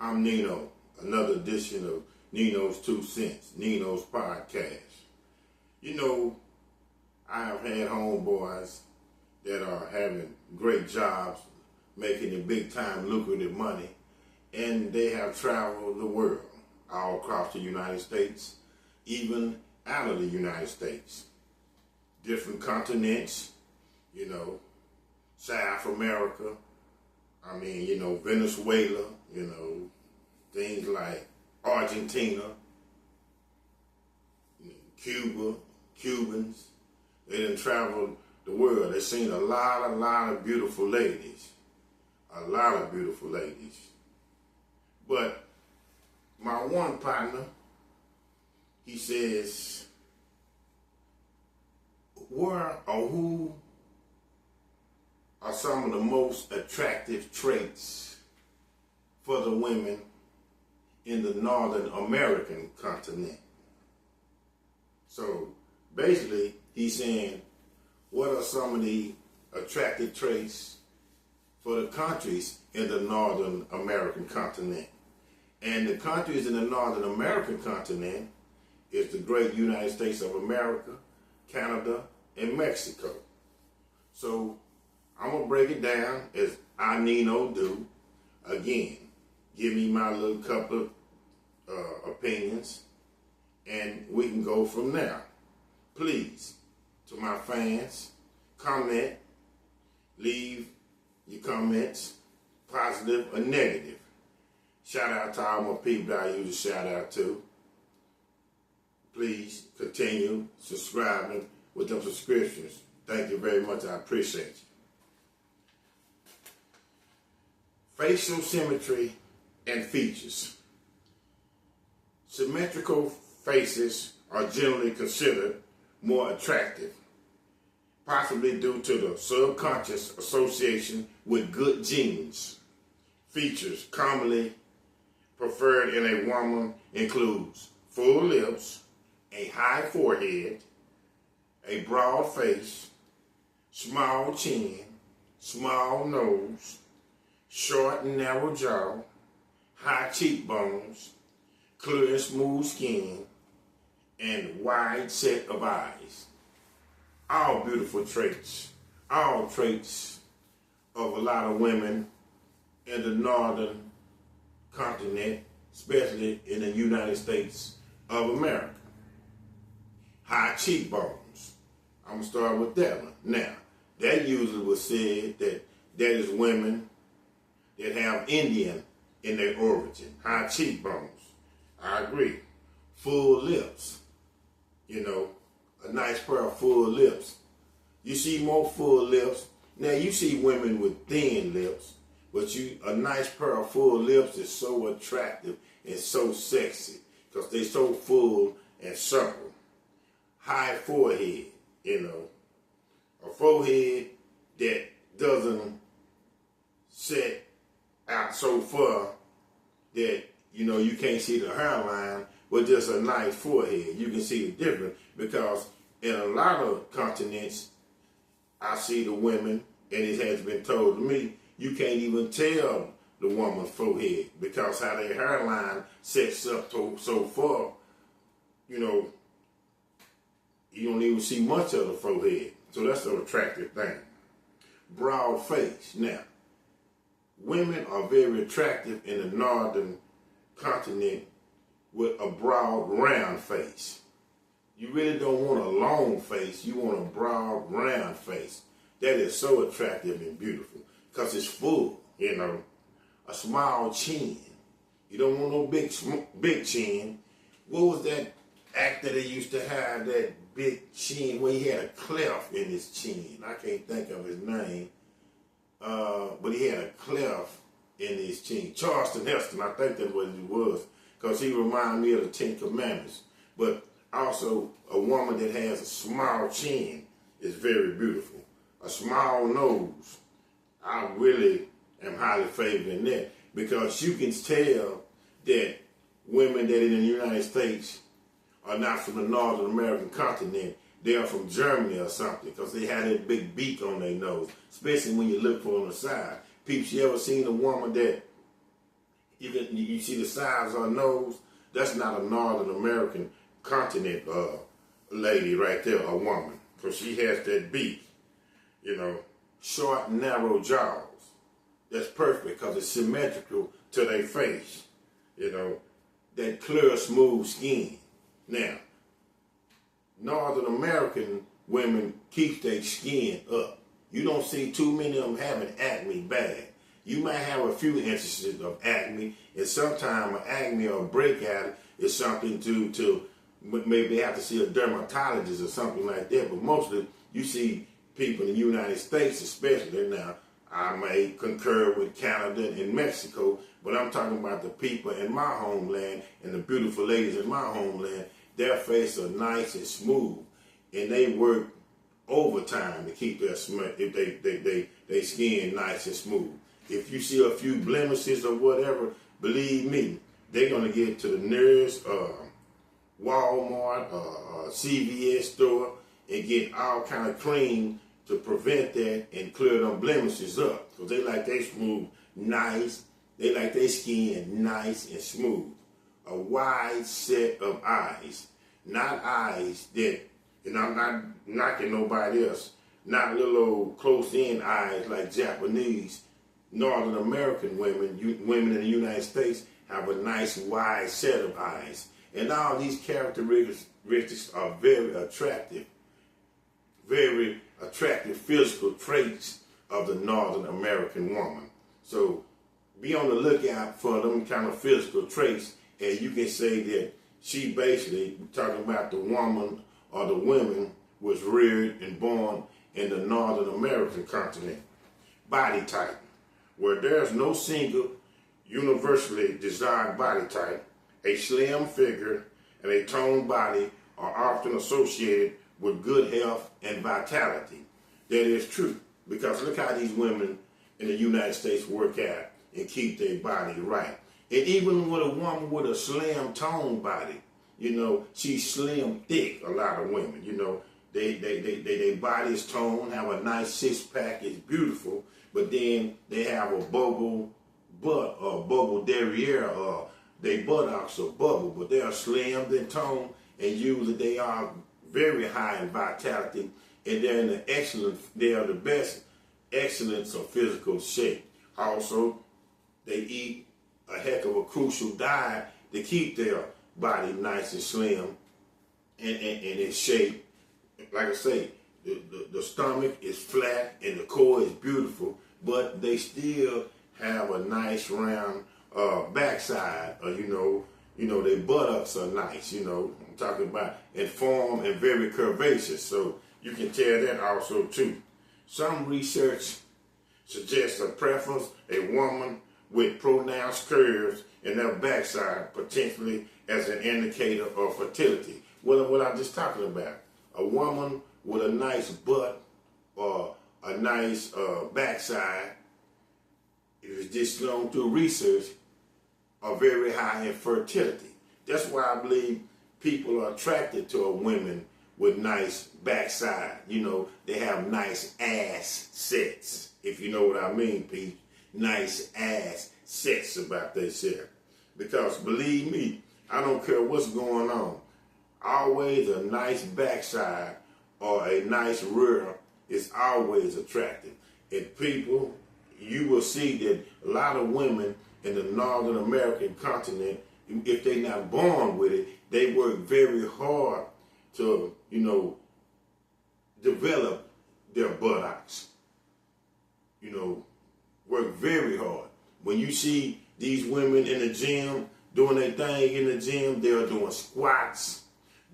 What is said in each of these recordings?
I'm Nino, another edition of Nino's 2 Cents, Nino's Podcast. You know, I have had homeboys that are having great jobs, making the big time lucrative money, and they have traveled the world, all across the United States, even out of the United States. Different continents, South America, Venezuela, things like Argentina, Cuba, Cubans. They done traveled the world. They've seen a lot of beautiful ladies. A lot of beautiful ladies. But my one partner, he says, where or who are some of the most attractive traits for the women in the Northern American continent? So basically, he's saying, what are some of the attractive traits for the countries in the Northern American continent? And the countries in the Northern American continent is the great United States of America, Canada, and Mexico. So I'm going to break it down as I Nino do. Again, give me my little couple of opinions, and we can go from there. Please, to my fans, comment, leave your comments, positive or negative. Shout out to all my people that I usually shout out to. Please continue subscribing with them subscriptions. Thank you very much. I appreciate you. Facial symmetry and features. Symmetrical faces are generally considered more attractive, possibly due to the subconscious association with good genes. Features commonly preferred in a woman includes full lips, a high forehead, a broad face, small chin, small nose, short and narrow jaw, high cheekbones, clear and smooth skin, and wide set of eyes. All beautiful traits. All traits of a lot of women in the northern continent, especially in the United States of America. High cheekbones. I'm going to start with that one. Now, that usually was said that is women that have Indian in their origin. High cheekbones. I agree. Full lips. A nice pair of full lips. You see more full lips. Now, you see women with thin lips, but a nice pair of full lips is so attractive and so sexy because they're so full and supple. High forehead, a forehead that doesn't set out so far that, you can't see the hairline, but just a nice forehead. You can see the difference because in a lot of continents, I see the women, and it has been told to me, you can't even tell the woman's forehead because how their hairline sets up so far, you don't even see much of the forehead. So that's an attractive thing. Broad face. Now, women are very attractive in the northern continent with a broad, round face. You really don't want a long face. You want a broad, round face. That is so attractive and beautiful because it's full, A small chin. You don't want no big chin. What was that actor that used to have that big chin where he had a cleft in his chin? I can't think of his name. But he had a cleft in his chin. Charleston Heston, I think that's what he was, because he reminded me of the Ten Commandments. But also, a woman that has a small chin is very beautiful. A small nose, I really am highly favored in that, because you can tell that women that are in the United States are not from the Northern American continent. They are from Germany or something, because they have that big beak on their nose, especially when you look from the side. Peeps, you ever seen a woman that, You see the size of her nose? That's not a Northern American continent lady right there, a woman, because she has that beak, you know, short, narrow jaws. That's perfect because it's symmetrical to their face, you know, that clear, smooth skin. Now, Northern American women keep their skin up. You don't see too many of them having acne bad. You might have a few instances of acne, and sometimes an acne or a breakout is something due to maybe they have to see a dermatologist or something like that. But mostly, you see people in the United States, especially now. I may concur with Canada and Mexico, but I'm talking about the people in my homeland and the beautiful ladies in my homeland. Their face are nice and smooth, and they work overtime to keep their they skin nice and smooth. If you see a few blemishes or whatever, believe me, they're gonna get to the nearest Walmart or CVS store and get all kind of cream to prevent that and clear them blemishes up. Because they like their smooth, nice. They like their skin nice and smooth. A wide set of eyes. Not eyes that, and I'm not knocking nobody else, not little old close-in eyes like Japanese. Northern American women in the United States have a nice wide set of eyes. And all these characteristics are very attractive physical traits of the Northern American woman. So be on the lookout for them kind of physical traits, and you can say that she basically, talking about the woman or the women, was reared and born in the Northern American continent. Body type, where there's no single universally desired body type, a slim figure and a toned body are often associated with good health and vitality. That is true, because look how these women in the United States work out and keep their body right. And even with a woman with a slim toned body, you know, she's slim thick, a lot of women, you know, their body is toned, have a nice six-pack, it's beautiful, but then they have a bubble butt or bubble derriere, or their buttocks are bubble, but they are slim and toned, and usually they are very high in vitality, and they are the best excellence of physical shape. Also, they eat a heck of a crucial diet to keep their body nice and slim and in shape. Like I say, the stomach is flat and the core is beautiful, but they still have a nice round backside, or you know, their buttocks are nice, you know, I'm talking about, and form and very curvaceous, so you can tell that also too. Some research suggests a preference, a woman with pronounced curves in their backside, potentially as an indicator of fertility. What I'm just talking about, a woman with a nice butt or a nice backside, it is just shown through research, are very high in fertility. That's why I believe people are attracted to a woman with nice backside. You know, they have nice ass sets, if you know what I mean, Pete. Nice ass sets about themselves. Because believe me, I don't care what's going on, always a nice backside or a nice rear is always attractive. And people, you will see that a lot of women in the Northern American continent, if they're not born with it, they work very hard to, you know, develop their buttocks. You know, work very hard. When you see these women in the gym doing their thing in the gym, they're doing squats,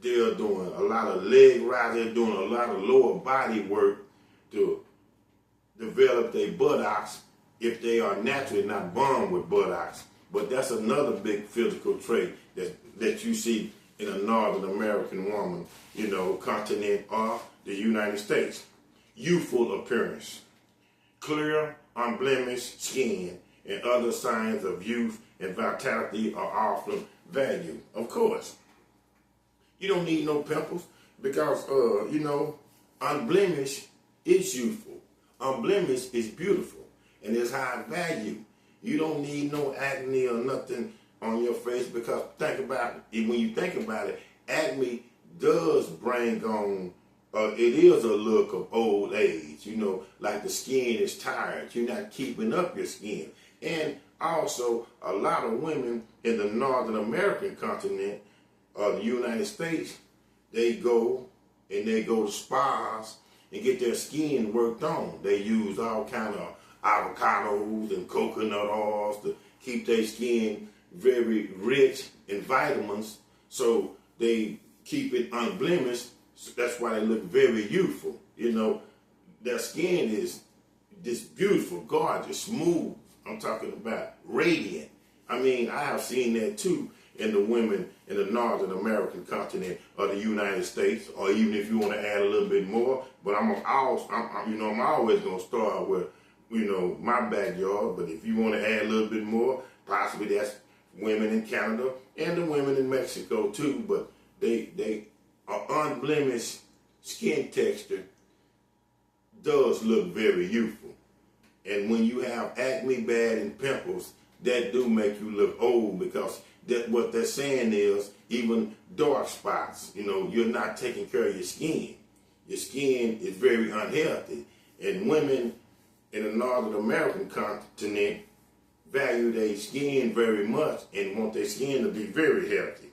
they're doing a lot of leg rides, they're doing a lot of lower body work to develop their buttocks if they are naturally not born with buttocks. But that's another big physical trait that you see in a Northern American woman, you know, continent or the United States. Youthful appearance, clear, unblemished skin, and other signs of youth and vitality are often valued. Of course, you don't need no pimples because, you know, unblemished is youthful. Unblemished is beautiful and is high value. You don't need no acne or nothing on your face, because think about it, when you think about it, acne does bring on, it is a look of old age, like the skin is tired. You're not keeping up your skin. And also, a lot of women in the Northern American continent, the United States, they go to spas and get their skin worked on. They use all kind of avocados and coconut oils to keep their skin very rich in vitamins, so they keep it unblemished. So that's why they look very youthful. Their skin is just beautiful, gorgeous, smooth. I'm talking about radiant. I have seen that too in the women in the Northern American continent of the United States, or even if you want to add a little bit more. But I'm always gonna start with my backyard. But if you want to add a little bit more, possibly that's women in Canada and the women in Mexico too. But they are unblemished skin texture does look very youthful. And when you have acne bad and pimples, that do make you look old, because what they're saying is even dark spots, you're not taking care of your skin. Your skin is very unhealthy. And women in the Northern American continent value their skin very much and want their skin to be very healthy.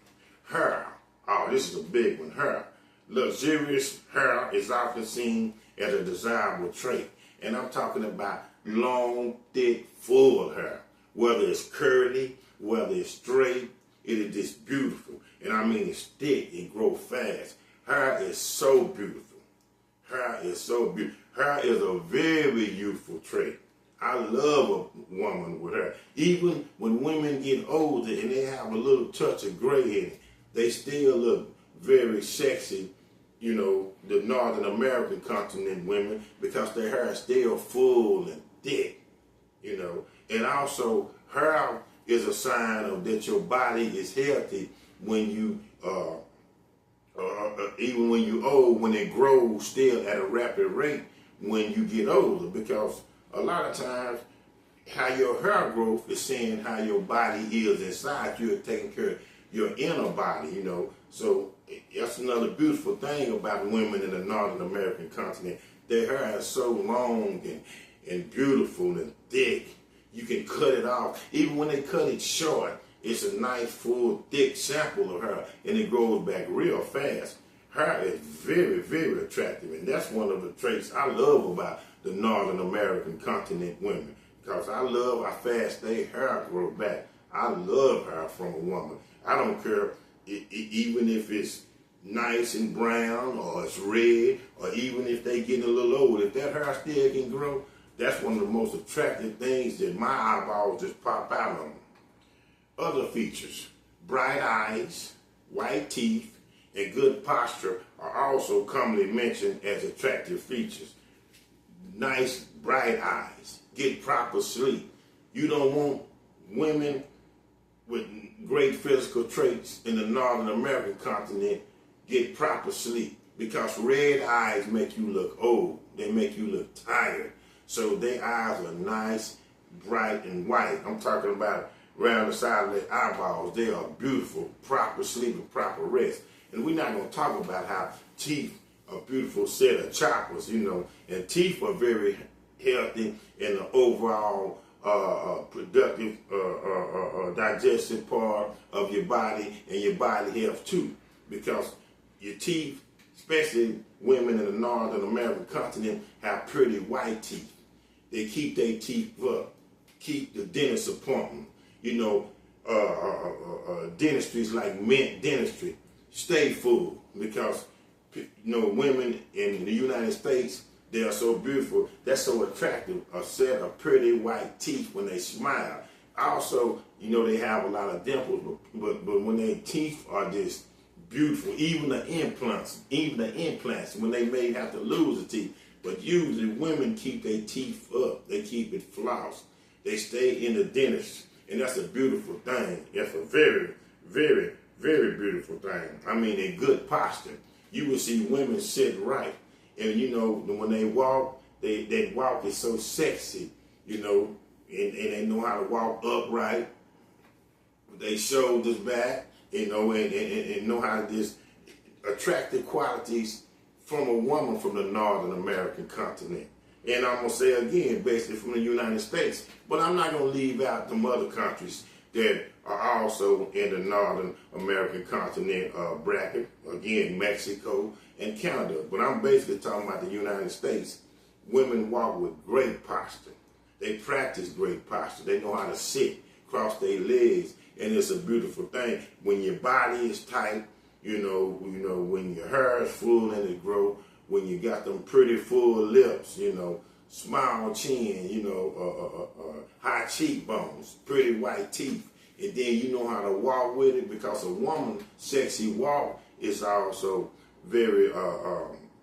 Hair. Oh, this is a big one. Hair. Luxurious hair is often seen as a desirable trait. And I'm talking about long, thick, full hair. Whether it's curly, whether it's straight, it is just beautiful. And it's thick, it grows fast. Hair is so beautiful. Hair is so beautiful. Hair is a very youthful trait. I love a woman with hair. Even when women get older and they have a little touch of gray in it, they still look very sexy, the Northern American continent women, because their hair is still full and thick, And also, hair is a sign of that your body is healthy when you, even when you're old, when it grows still at a rapid rate when you get older, because a lot of times how your hair growth is saying how your body is inside. You're taking care of your inner body, So that's another beautiful thing about women in the Northern American continent. Their hair is so long and beautiful and thick. You can cut it off. Even when they cut it short, it's a nice, full, thick sample of hair, and it grows back real fast. Hair is very, very attractive, and that's one of the traits I love about the Northern American continent women, because I love how fast their hair grows back. I love hair from a woman. I don't care even if it's nice and brown, or it's red, or even if they getting a little old. If that hair still can grow, that's one of the most attractive things that my eyeballs just pop out on them. Other features: bright eyes, white teeth, and good posture are also commonly mentioned as attractive features. Nice, bright eyes. Get proper sleep. You don't want women with great physical traits in the Northern American continent get proper sleep, because red eyes make you look old. They make you look tired. So their eyes are nice, bright, and white. I'm talking about around the side of their eyeballs. They are beautiful. Proper sleep and proper rest. And we're not going to talk about how teeth are a beautiful set of choppers, and teeth are very healthy in the overall productive digestive part of your body and your body health too, because your teeth, especially women in the Northern American continent, have pretty white teeth. They keep their teeth up, keep the dentist appointment. Dentistries like Mint Dentistry stay full, because women in the United States, they are so beautiful. That's so attractive. A set of pretty white teeth when they smile. Also, they have a lot of dimples, but when their teeth are just beautiful, even the implants, when they may have to lose the teeth. But usually women keep their teeth up. They keep it flossed. They stay in the dentist. And that's a beautiful thing. That's a very, very, very beautiful thing. In good posture. You will see women sit right. And when they walk, that walk is so sexy. and they know how to walk upright, they shoulders back, and know how to just attractive qualities from a woman from the Northern American continent. And I'm going to say again, basically from the United States. But I'm not going to leave out the other countries that are also in the Northern American continent bracket. Again, Mexico and Canada. But I'm basically talking about the United States. Women walk with great posture. They practice great posture. They know how to sit, cross their legs. And it's a beautiful thing. When your body is tight, when your hair is full and it grows, when you got them pretty full lips, small chin, high cheekbones, pretty white teeth, and then you know how to walk with it, because a woman's sexy walk is also very,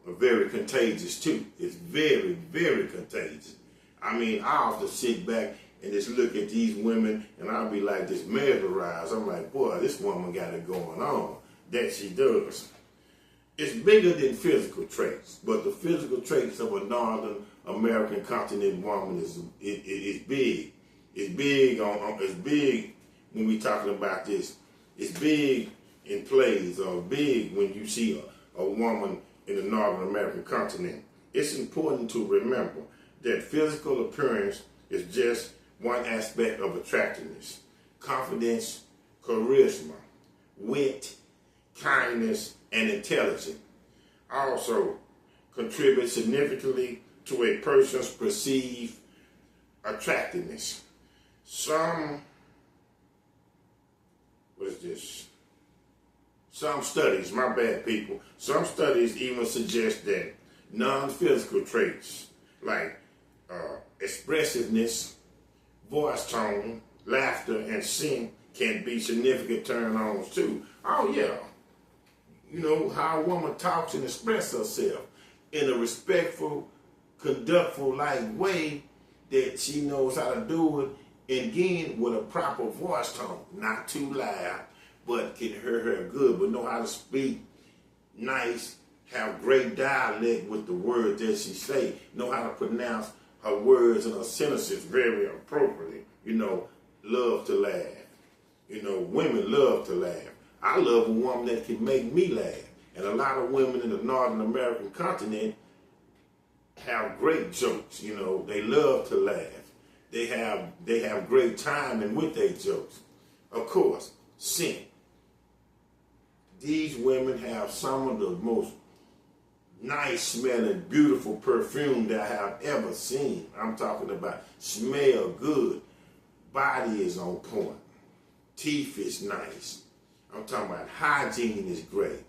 very contagious too. It's very, very contagious. I mean, I often sit back and just look at these women, and I'll be like just mesmerized. I'm like, boy, this woman got it going on. That she does. It's bigger than physical traits, but the physical traits of a Northern American continent woman is big. It's big it's big when we talking about this. It's big in plays, or big when you see a woman in the Northern American continent. It's important to remember that physical appearance is just one aspect of attractiveness. Confidence, charisma, wit, kindness, and intelligence also contribute significantly to a person's perceived attractiveness. Some studies, my bad people, some studies even suggest that non-physical traits like expressiveness, voice tone, laughter, and sing can be significant turn-ons too. Oh yeah. How a woman talks and expresses herself in a respectful, conductful-like way, that she knows how to do it, and again, with a proper voice tone, not too loud, but can hear her good, but know how to speak nice, have great dialect with the words that she say, know how to pronounce her words and her sentences very appropriately. Love to laugh. Women love to laugh. I love a woman that can make me laugh. And a lot of women in the Northern American continent have great jokes. They love to laugh. They have great timing with their jokes. Of course, scent. These women have some of the most nice smelling, beautiful perfume that I have ever seen. I'm talking about smell good. Body is on point. Teeth is nice. I'm talking about hygiene is great.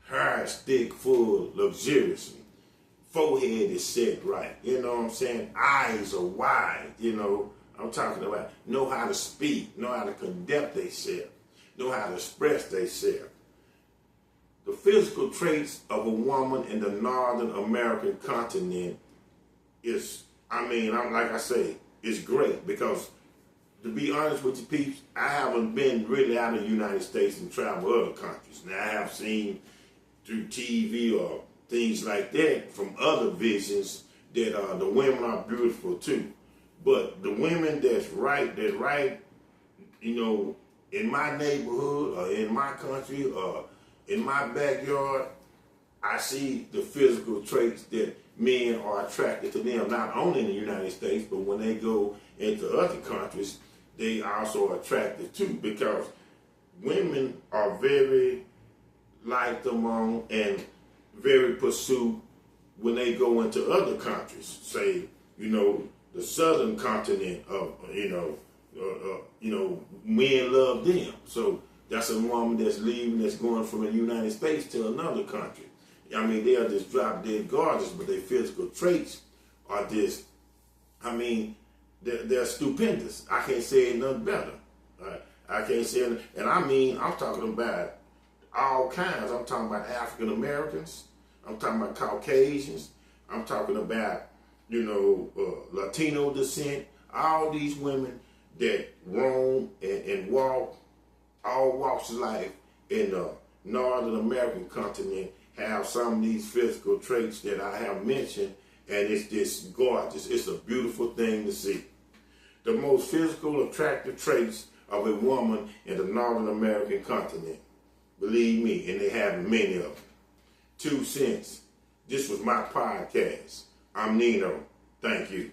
Hair is thick, full, luxuriously. Forehead is set right. You know what I'm saying? Eyes are wide. I'm talking about know how to speak, know how to conduct themselves, know how to express themselves. The physical traits of a woman in the Northern American continent is, like I say, it's great, because to be honest with you peeps, I haven't been really out of the United States and traveled other countries. Now, I have seen through TV or things like that from other visions that the women are beautiful too. But the women that's right, in my neighborhood or in my country or in my backyard, I see the physical traits that men are attracted to them, not only in the United States, but when they go into other countries, they also are attracted too, because women are very liked among and very pursued when they go into other countries. Say, the southern continent of, men love them. So that's a woman that's leaving, that's going from the United States to another country. They are just drop dead gorgeous, but their physical traits are just, they're stupendous. I can't say it none better. Right? I can't say it. And I'm talking about all kinds. I'm talking about African Americans. I'm talking about Caucasians. I'm talking about, Latino descent. All these women that roam and walk, all walks of life in the Northern American continent have some of these physical traits that I have mentioned, and it's just gorgeous. It's a beautiful thing to see. the most physical, attractive traits of a woman in the Northern American continent. Believe me, and they have many of them. 2 cents. This was my podcast. I'm Nino. Thank you.